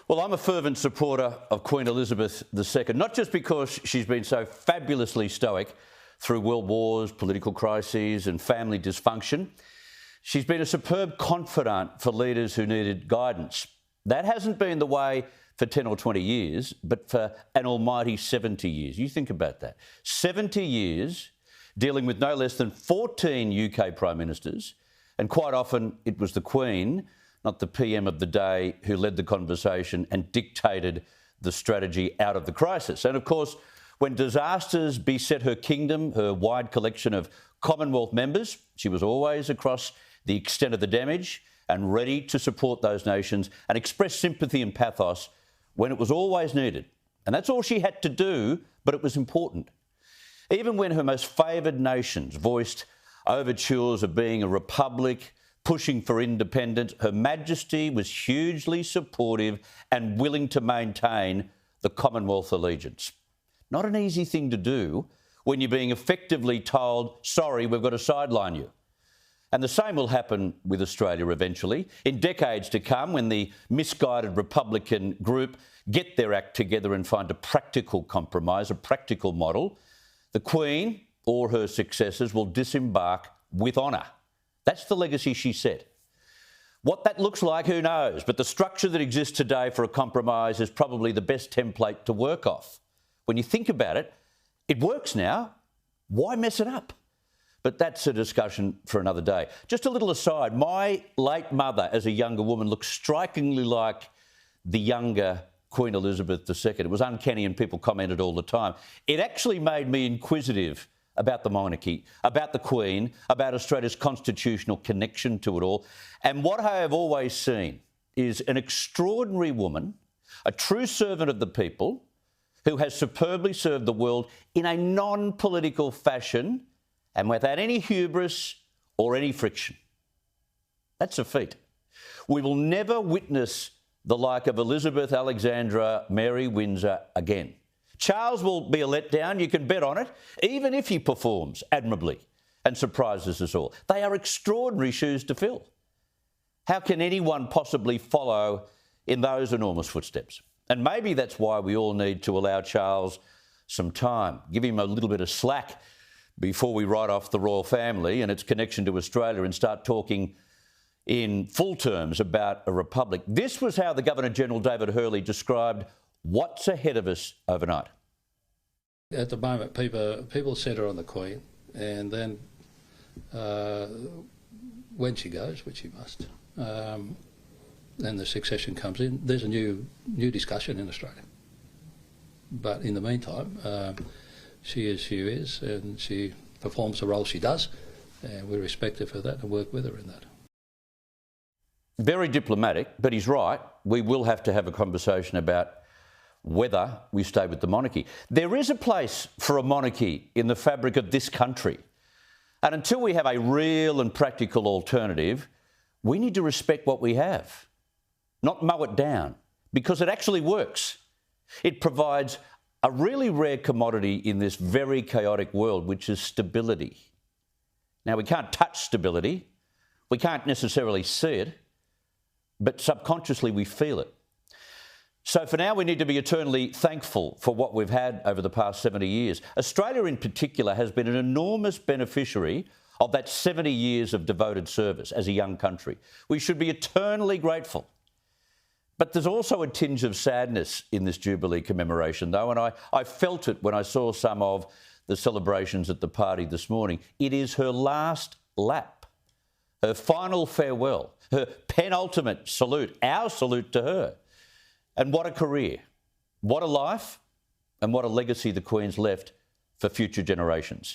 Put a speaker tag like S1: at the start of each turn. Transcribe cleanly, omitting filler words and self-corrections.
S1: Well, I'm a fervent supporter of Queen Elizabeth II, not just because she's been so fabulously stoic through world wars, political crises and family dysfunction. She's been a superb confidant for leaders who needed guidance. That hasn't been the way for 10 or 20 years, but for an almighty 70 years. You think about that. 70 years dealing with no less than 14 UK Prime Ministers, and quite often it was the Queen, not the PM of the day, who led the conversation and dictated the strategy out of the crisis. And of course, when disasters beset her kingdom, her wide collection of Commonwealth members, she was always across the extent of the damage and ready to support those nations and express sympathy and pathos when it was always needed. And that's all she had to do, but it was important. Even when her most favoured nations voiced overtures of being a republic, pushing for independence, Her Majesty was hugely supportive and willing to maintain the Commonwealth allegiance. Not an easy thing to do when you're being effectively told, sorry, we've got to sideline you. And the same will happen with Australia eventually. In decades to come, when the misguided Republican group get their act together and find a practical compromise, a practical model, the Queen or her successors will disembark with honour. That's the legacy she set. What that looks like, who knows? But the structure that exists today for a compromise is probably the best template to work off. When you think about it, it works now. Why mess it up? But that's a discussion for another day. Just a little aside, my late mother as a younger woman looked strikingly like the younger Queen Elizabeth II. It was uncanny and people commented all the time. It actually made me inquisitive about the monarchy, about the Queen, about Australia's constitutional connection to it all. And what I have always seen is an extraordinary woman, a true servant of the people, who has superbly served the world in a non-political fashion and without any hubris or any friction. That's a feat. We will never witness the like of Elizabeth Alexandra Mary Windsor again. Charles will be a letdown, you can bet on it, even if he performs admirably and surprises us all. They are extraordinary shoes to fill. How can anyone possibly follow in those enormous footsteps? And maybe that's why we all need to allow Charles some time, give him a little bit of slack before we write off the royal family and its connection to Australia and start talking in full terms about a republic. This was how the Governor-General David Hurley described what's ahead of us overnight.
S2: At the moment, people centre on the Queen, and then when she goes, which she must, then the succession comes in. There's a new discussion in Australia. But in the meantime, she is who is, and she performs the role she does, and we respect her for that and work with her in that.
S1: Very diplomatic, but he's right. We will have to have a conversation about whether we stay with the monarchy. There is a place for a monarchy in the fabric of this country. And until we have a real and practical alternative, we need to respect what we have, not mow it down, because it actually works. It provides a really rare commodity in this very chaotic world, which is stability. Now, we can't touch stability. We can't necessarily see it, but subconsciously we feel it. So for now, we need to be eternally thankful for what we've had over the past 70 years. Australia in particular has been an enormous beneficiary of that 70 years of devoted service as a young country. We should be eternally grateful. But there's also a tinge of sadness in this Jubilee commemoration, though, and I felt it when I saw some of the celebrations at the party this morning. It is her last lap, her final farewell, her penultimate salute, our salute to her. And what a career, what a life, and what a legacy the Queen's left for future generations.